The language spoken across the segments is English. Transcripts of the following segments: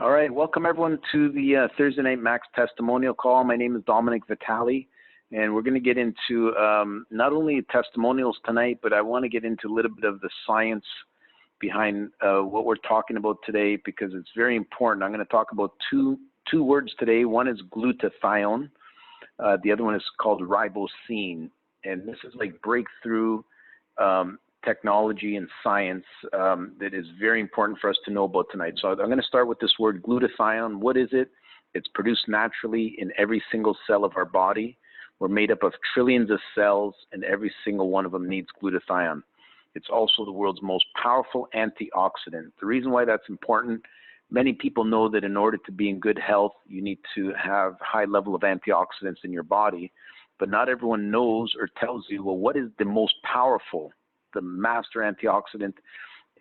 All right, welcome everyone to the Thursday Night Max Testimonial call. My name is Dominic Vitale, and we're going to get into not only testimonials tonight, but I want to get into a little bit of the science behind what we're talking about today, because it's very important. I'm going to talk about two words today. One is glutathione. The other one is called ribosine, and this is like breakthrough technology and science that is very important for us to know about tonight. So I'm going to start with this word glutathione. What is it? It's produced naturally in every single cell of our body. We're made up of trillions of cells, and every single one of them needs glutathione. It's also the world's most powerful antioxidant. The reason why that's important, many people know that in order to be in good health, you need to have high level of antioxidants in your body, but not everyone knows or tells you, well, what is the most powerful, the master antioxidant?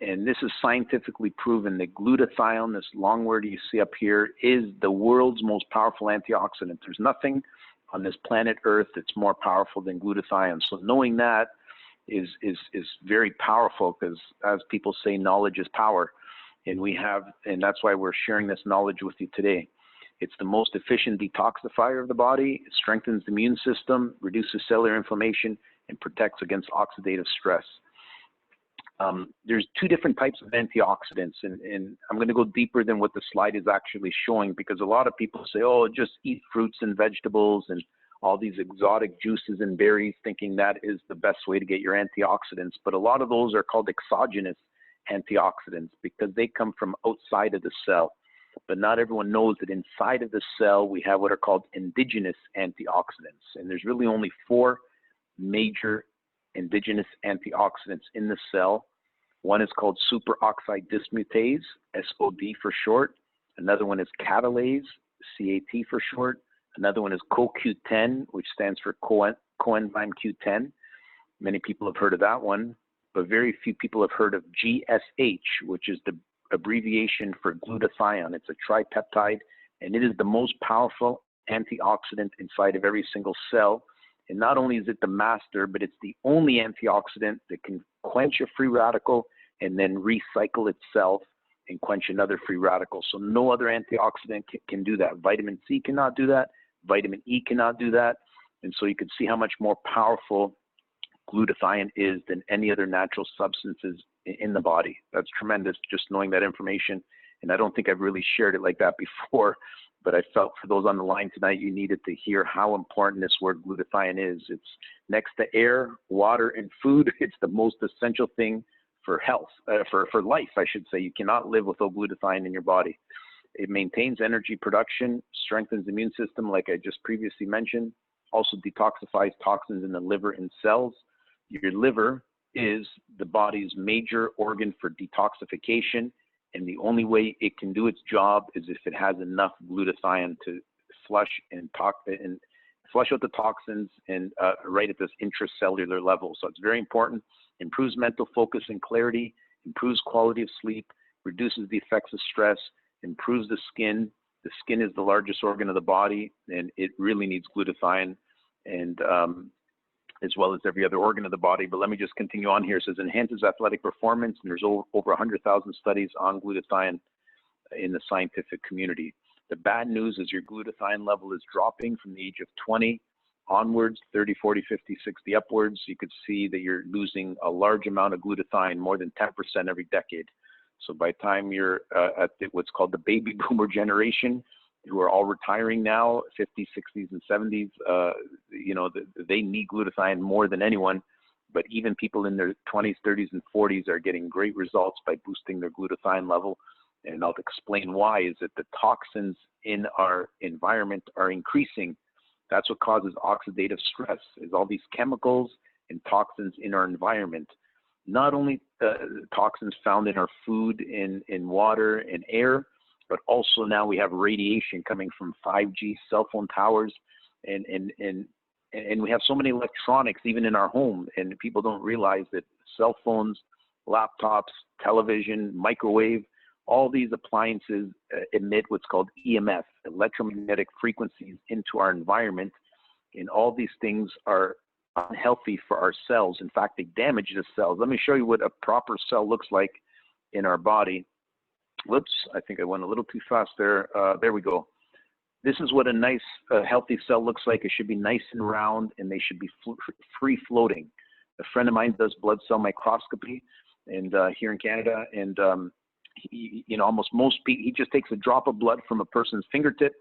And this is scientifically proven that glutathione, this long word you see up here, is the world's most powerful antioxidant. There's nothing on this planet Earth that's more powerful than glutathione. So knowing that is very powerful, because as people say, knowledge is power. And that's why we're sharing this knowledge with you today. It's the most efficient detoxifier of the body. It strengthens the immune system, reduces cellular inflammation, and protects against oxidative stress. There's two different types of antioxidants, and I'm going to go deeper than what the slide is actually showing, because a lot of people say, oh, just eat fruits and vegetables and all these exotic juices and berries, thinking that is the best way to get your antioxidants. But a lot of those are called exogenous antioxidants because they come from outside of the cell. But not everyone knows that inside of the cell we have what are called indigenous antioxidants, and there's really only four major indigenous antioxidants in the cell. One is called superoxide dismutase, SOD for short. Another one is catalase, CAT for short. Another one is CoQ10, which stands for coenzyme Q10. Many people have heard of that one, but very few people have heard of GSH, which is the abbreviation for glutathione. It's a tripeptide, and it is the most powerful antioxidant inside of every single cell. And not only is it the master, but it's the only antioxidant that can quench a free radical and then recycle itself and quench another free radical. So no other antioxidant can do that. Vitamin C cannot do that. Vitamin E cannot do that. And so you can see how much more powerful glutathione is than any other natural substances in the body. That's tremendous, just knowing that information. And I don't think I've really shared it like that before, but I felt for those on the line tonight, you needed to hear how important this word glutathione is. It's next to air, water, and food. It's the most essential thing for health, for life, I should say. You cannot live without glutathione in your body. It maintains energy production, strengthens the immune system, like I just previously mentioned, also detoxifies toxins in the liver and cells. Your liver is the body's major organ for detoxification, and the only way it can do its job is if it has enough glutathione to flush out the toxins and right at this intracellular level. So it's very important. Improves mental focus and clarity, improves quality of sleep, reduces the effects of stress, improves the skin. The skin is the largest organ of the body, and it really needs glutathione, and as well as every other organ of the body. But let me just continue on here. It says enhances athletic performance, and there's over 100,000 studies on glutathione in the scientific community. The bad news is your glutathione level is dropping from the age of 20 onwards, 30, 40, 50, 60 upwards. You could see that you're losing a large amount of glutathione, more than 10% every decade. So by the time you're at what's called the baby boomer generation, who are all retiring now, 50s, 60s, and 70s, they need glutathione more than anyone. But even people in their 20s, 30s, and 40s are getting great results by boosting their glutathione level. And I'll explain why. Is that the toxins in our environment are increasing. That's what causes oxidative stress, is all these chemicals and toxins in our environment. Not only toxins found in our food, in water, and air, but also now we have radiation coming from 5G cell phone towers, and we have so many electronics even in our home, and people don't realize that cell phones, laptops, television, microwave, all these appliances emit what's called EMF, electromagnetic frequencies, into our environment, and all these things are unhealthy for our cells. In fact, they damage the cells. Let me show you what a proper cell looks like in our body. Whoops, I think I went a little too fast there. There we go. This is what a nice, healthy cell looks like. It should be nice and round, and they should be free floating. A friend of mine does blood cell microscopy, and here in Canada, and he, almost most people, he just takes a drop of blood from a person's fingertip,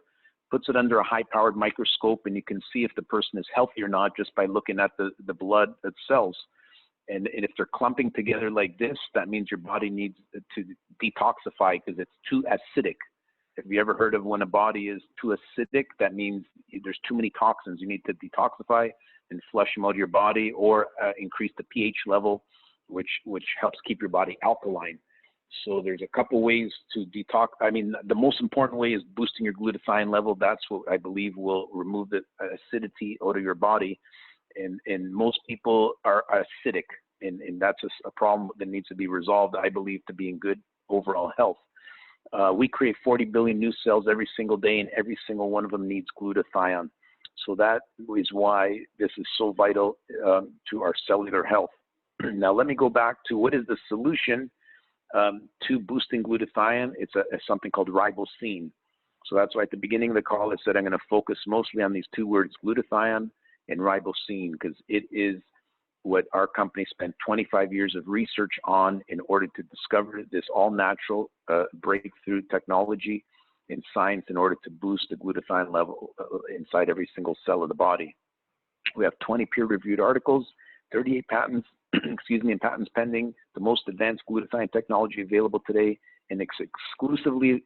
puts it under a high-powered microscope, and you can see if the person is healthy or not just by looking at the blood cells. And if they're clumping together like this, that means your body needs to detoxify because it's too acidic. Have you ever heard of when a body is too acidic? That means there's too many toxins. You need to detoxify and flush them out of your body, or increase the pH level, which helps keep your body alkaline. So there's a couple ways to detox. I mean, the most important way is boosting your glutathione level. That's what I believe will remove the acidity out of your body. And most people are acidic, and that's a problem that needs to be resolved, I believe, to be in good overall health. We create 40 billion new cells every single day, and every single one of them needs glutathione. So that is why this is so vital to our cellular health. Now, let me go back to what is the solution to boosting glutathione. It's something called ribosine. So that's why at the beginning of the call I said I'm going to focus mostly on these two words, glutathione and ribosine, because it is what our company spent 25 years of research on in order to discover this all-natural breakthrough technology in science in order to boost the glutathione level inside every single cell of the body. We have 20 peer-reviewed articles, 38 patents, and patents pending, the most advanced glutathione technology available today, and it's exclusively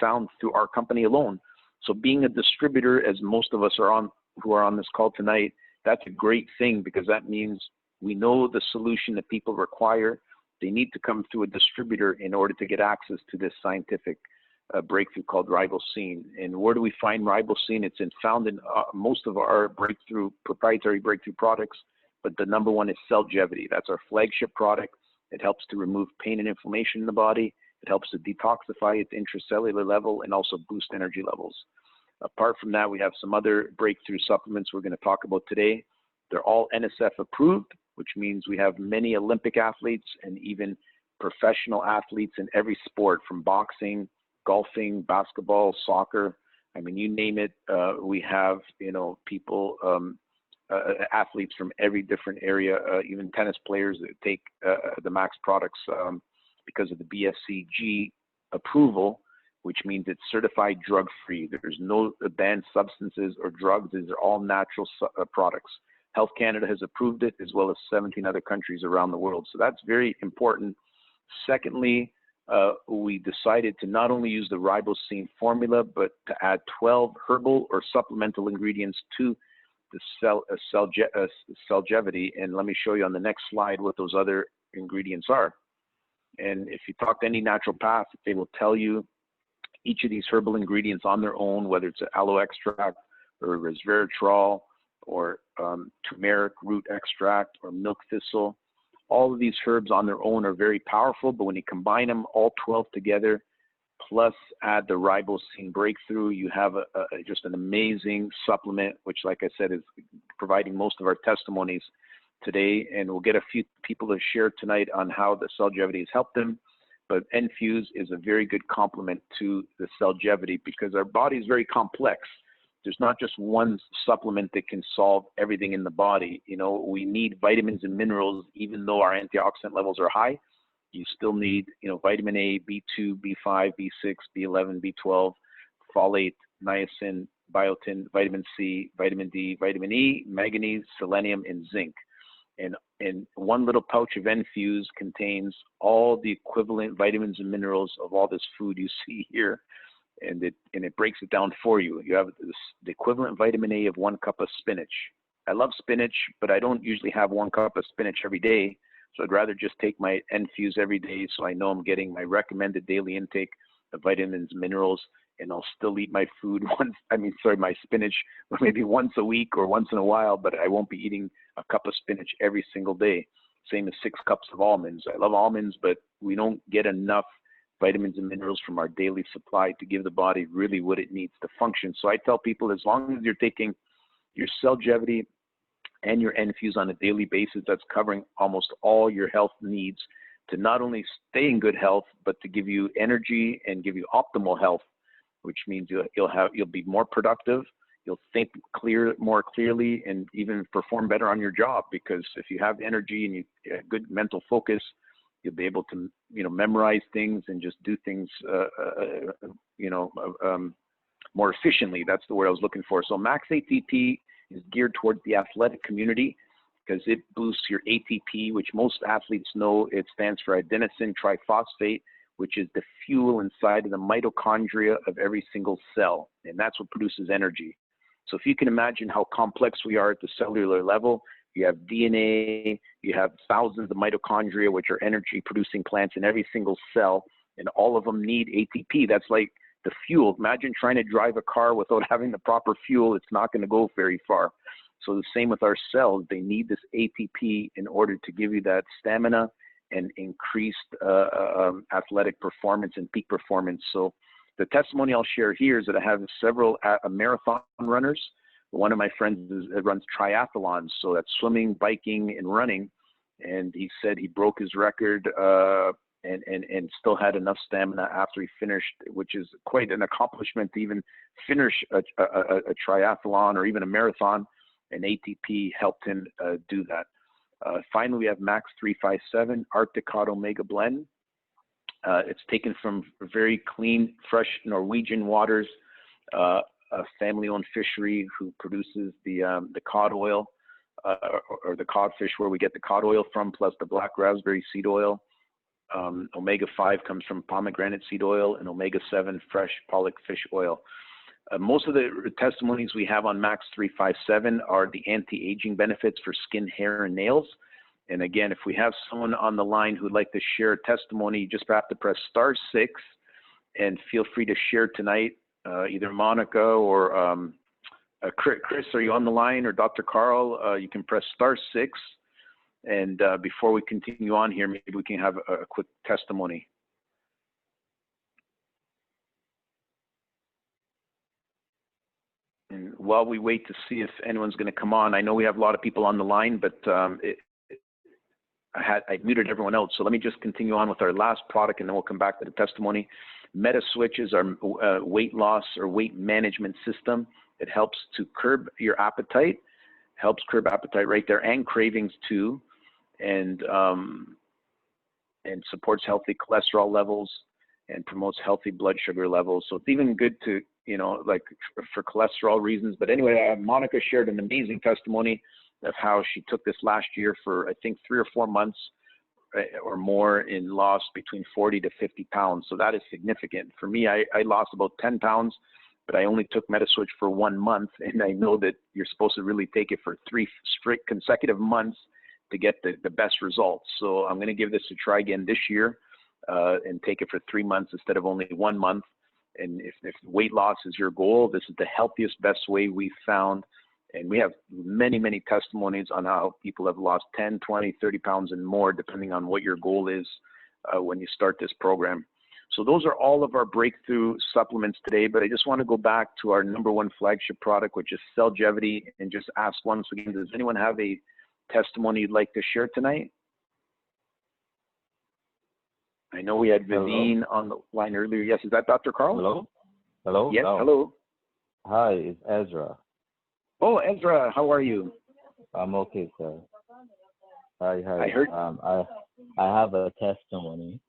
found through our company alone. So being a distributor, as most of us are on, who are on this call tonight, that's a great thing, because that means we know the solution that people require. They need to come through a distributor in order to get access to this scientific breakthrough called ribosine. And where do we find ribosine? It's found in most of our proprietary breakthrough products, but the number one is Cellgevity. That's our flagship product. It helps to remove pain and inflammation in the body. It helps to detoxify at the intracellular level and also boost energy levels. Apart from that, we have some other breakthrough supplements we're going to talk about today. They're all NSF approved, which means we have many Olympic athletes and even professional athletes in every sport, from boxing, golfing, basketball, soccer. I mean, you name it. We have, people, athletes from every different area, even tennis players that take the Max products because of the BSCG approval, which means it's certified drug-free. There's no banned substances or drugs. These are all natural products. Health Canada has approved it, as well as 17 other countries around the world. So that's very important. Secondly, we decided to not only use the ribosine formula, but to add 12 herbal or supplemental ingredients to the Cellgevity. And let me show you on the next slide what those other ingredients are. And if you talk to any naturopath, they will tell you each of these herbal ingredients on their own, whether it's an aloe extract or resveratrol or turmeric root extract or milk thistle, all of these herbs on their own are very powerful, but when you combine them all 12 together, plus add the ribosine breakthrough, you have just an amazing supplement, which, like I said, is providing most of our testimonies today. And we'll get a few people to share tonight on how the Cellgevity has helped them. But Enfuse is a very good complement to the Cellgevity, because our body is very complex. There's not just one supplement that can solve everything in the body. We need vitamins and minerals. Even though our antioxidant levels are high, you still need, vitamin A, B2, B5, B6, B11, B12, folate, niacin, biotin, vitamin C, vitamin D, vitamin E, manganese, selenium, and zinc. And one little pouch of Enfuse contains all the equivalent vitamins and minerals of all this food you see here. And it breaks it down for you. You have the equivalent vitamin A of 1 cup of spinach. I love spinach, but I don't usually have 1 cup of spinach every day. So I'd rather just take my Enfuse every day, so I know I'm getting my recommended daily intake of vitamins, minerals, and I'll still eat my food my spinach maybe once a week or once in a while, but I won't be eating a cup of spinach every single day. Same as 6 cups of almonds. I love almonds, but we don't get enough vitamins and minerals from our daily supply to give the body really what it needs to function. So I tell people, as long as you're taking your Cellgevity and your Enfuse on a daily basis, that's covering almost all your health needs to not only stay in good health, but to give you energy and give you optimal health, which means you'll be more productive, you'll think more clearly, and even perform better on your job. Because if you have energy and you good mental focus, you'll be able to memorize things and just do things more efficiently. That's the word I was looking for. So Max ATP is geared towards the athletic community because it boosts your ATP, which most athletes know. It stands for adenosine triphosphate, which is the fuel inside of the mitochondria of every single cell, and that's what produces energy. So if you can imagine how complex we are at the cellular level, you have DNA, you have thousands of mitochondria, which are energy producing plants in every single cell, and all of them need ATP. That's like the fuel. Imagine trying to drive a car without having the proper fuel. It's not going to go very far. So the same with our cells. They need this ATP in order to give you that stamina and increased athletic performance and peak performance. So the testimony I'll share here is that I have several marathon runners. One of my friends runs triathlons, so that's swimming, biking, and running. And he said he broke his record and still had enough stamina after he finished, which is quite an accomplishment to even finish a triathlon or even a marathon. And ATP helped him do that. Finally, we have Max 357 Arctic Cod Omega Blend. It's taken from very clean, fresh Norwegian waters, a family-owned fishery who produces the cod oil or the codfish where we get the cod oil from, plus the black raspberry seed oil. Omega-5 comes from pomegranate seed oil, and omega-7 fresh pollock fish oil. Most of the testimonies we have on Max 357 are the anti-aging benefits for skin, hair, and nails. And again, if we have someone on the line who'd like to share a testimony, you just have to press *6 and feel free to share tonight. Either Monica or Chris, are you on the line, or Dr. Carl? You can press *6. And before we continue on here, maybe we can have a quick testimony. And while we wait to see if anyone's going to come on, I know we have a lot of people on the line, but I muted everyone else. So let me just continue on with our last product, and then we'll come back to the testimony. MetaSwitch is our weight loss or weight management system. It helps to curb your appetite, right there, and cravings too, and supports healthy cholesterol levels and promotes healthy blood sugar levels. So it's even good to, like for cholesterol reasons. But anyway, Monica shared an amazing testimony of how she took this last year for, I think, 3 or 4 months or more, in loss between 40 to 50 pounds. So that is significant. For me, I lost about 10 pounds, but I only took MetaSwitch for 1 month. And I know that you're supposed to really take it for 3 strict consecutive months to get the best results. So I'm going to give this a try again this year and take it for 3 months instead of only 1 month. And if weight loss is your goal, this is the healthiest, best way we've found. And we have many, many testimonies on how people have lost 10, 20, 30 pounds and more, depending on what your goal is when you start this program. So those are all of our breakthrough supplements today. But I just want to go back to our #1 flagship product, which is Cellgevity, and just ask once again, does anyone have a testimony you'd like to share tonight? I know we had Vivine on the line earlier. Yes, is that Dr. Carl? Hello? Hello? Yes, hello. Hi, it's Ezra. Oh, Ezra, how are you? I'm okay, sir. Hi. I heard. I have a testimony.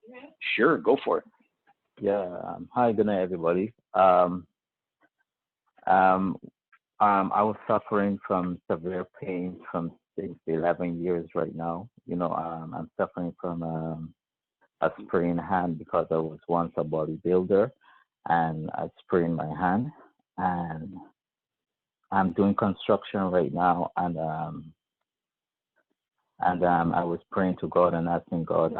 Sure, go for it. Yeah. Hi, good night, everybody. I was suffering from severe pain from 6 to 11 years right now. I'm suffering from a sprained hand because I was once a bodybuilder, and I sprained my hand, and I'm doing construction right now, and I was praying to God and asking God,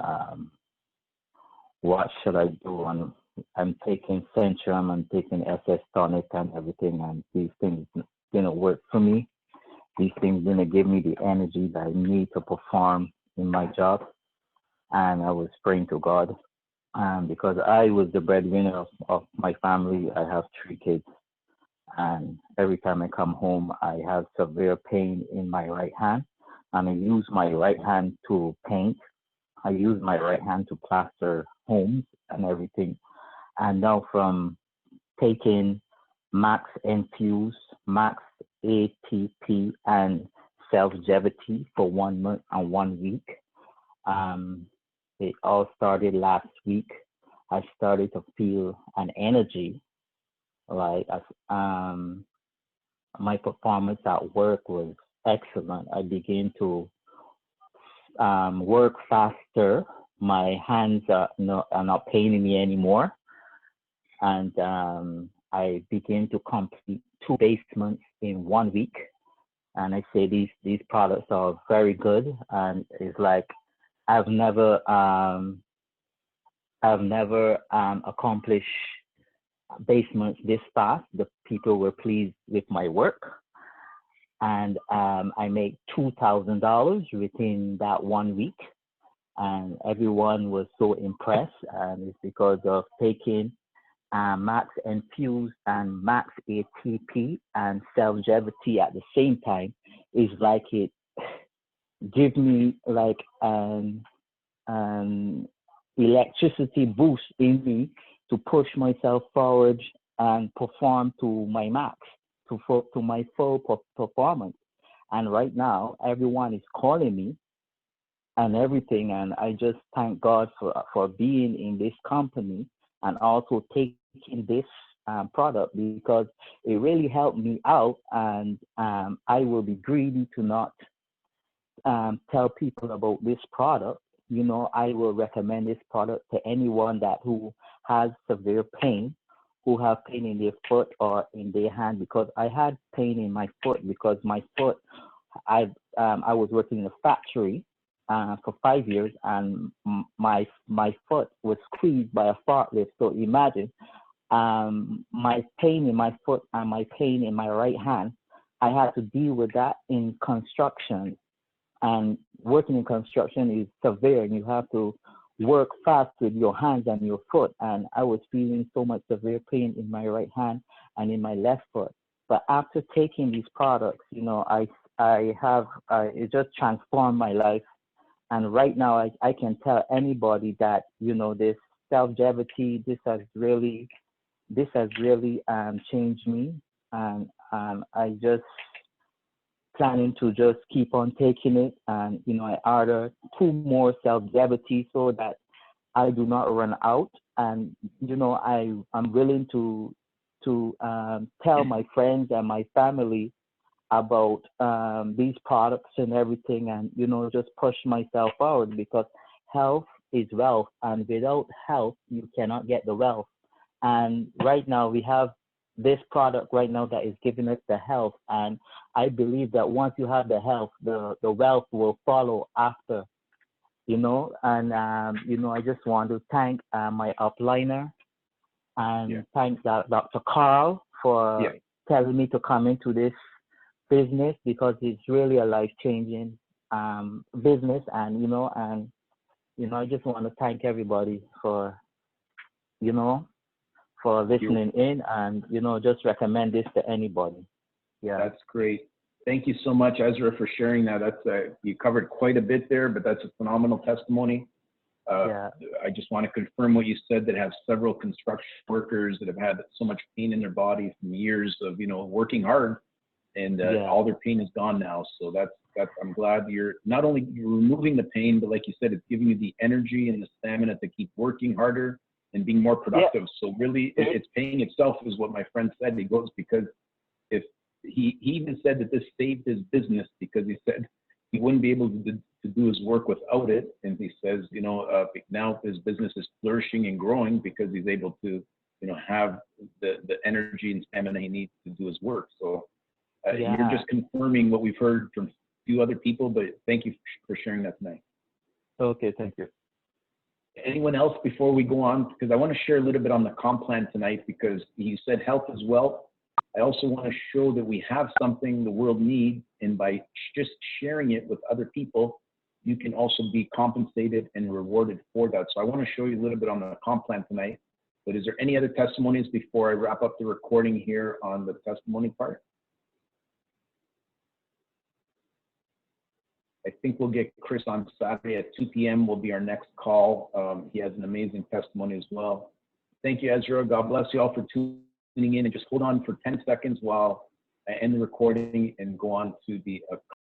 what should I do? And I'm taking Centrum, I'm taking SS tonic and everything, and these things didn't work for me. These things didn't give me the energy that I need to perform in my job. And I was praying to God, because I was the breadwinner of my family. I have 3 kids. And every time I come home, I have severe pain in my right hand. And I use my right hand to paint. I use my right hand to plaster homes and everything. And now from taking Max Infuse, Max ATP, and Self-Levity for 1 month and 1 week. It all started last week. I started to feel an energy, like my performance at work was excellent. I began to work faster. My hands are not paining me anymore. And I began to complete 2 basements in 1 week. And I say these products are very good. And it's like I've never accomplished basements this fast. The people were pleased with my work. And I made $2,000 within that 1 week. And everyone was so impressed. And it's because of taking Max Infuse and Max ATP and Self-Levity at the same time. Is like it gives me like an electricity boost in me to push myself forward and perform to my max, to my full performance. And right now, everyone is calling me and everything, and I just thank God for being in this company and also taking this product, because it really helped me out. And I will be greedy to not tell people about this product. You know, I will recommend this product to anyone who has severe pain, who have pain in their foot or in their hand, because I had pain in my foot because my foot, I was working in a factory for 5 years, and my foot was squeezed by a forklift. So imagine my pain in my foot and my pain in my right hand. I had to deal with that in construction, and working in construction is severe, and you have to work fast with your hands and your foot. And I was feeling so much severe pain in my right hand and in my left foot. But after taking these products, you know, it just transformed my life. And right now, I can tell anybody that, you know, this Self-Levity, this has really changed me. And I just planning to just keep on taking it. And, you know, I order 2 more Self-Levity so that I do not run out. And, you know, I'm willing to tell my friends and my family about these products and everything, and, you know, just push myself forward, because health is wealth, and without health you cannot get the wealth. And right now we have this product right now that is giving us the health, and I believe that once you have the health, the wealth will follow after, you know. And you know, I just want to thank my upliner, and thank Dr. Carl for telling me to come into this business, because it's really a life-changing business. And you know, I just want to thank everybody for, you know, for listening in, and, you know, just recommend this to anybody. Yeah, that's great. Thank you so much, Ezra, for sharing that. That's you covered quite a bit there, but that's a phenomenal testimony. I just want to confirm what you said, that have several construction workers that have had so much pain in their body from years of, you know, working hard, and all their pain is gone now. So that's I'm glad you're not only removing the pain, but like you said, it's giving you the energy and the stamina to keep working harder and being more productive. So really, it's paying itself, is what my friend said. He goes, because if he even said that this saved his business, because he said he wouldn't be able to do his work without it. And he says, you know, now his business is flourishing and growing because he's able to, you know, have the energy and stamina he needs to do his work. So you're just confirming what we've heard from a few other people, but thank you for sharing that tonight. Okay, thank you. Anyone else before we go on? Because I want to share a little bit on the comp plan tonight, because you said health as well. I also want to show that we have something the world needs, and by just sharing it with other people, you can also be compensated and rewarded for that. So I want to show you a little bit on the comp plan tonight. But is there any other testimonies before I wrap up the recording here on the testimony part? I think we'll get Chris on Saturday at 2 p.m. will be our next call. He has an amazing testimony as well. Thank you, Ezra. God bless you all for tuning in, and just hold on for 10 seconds while I end the recording and go on to the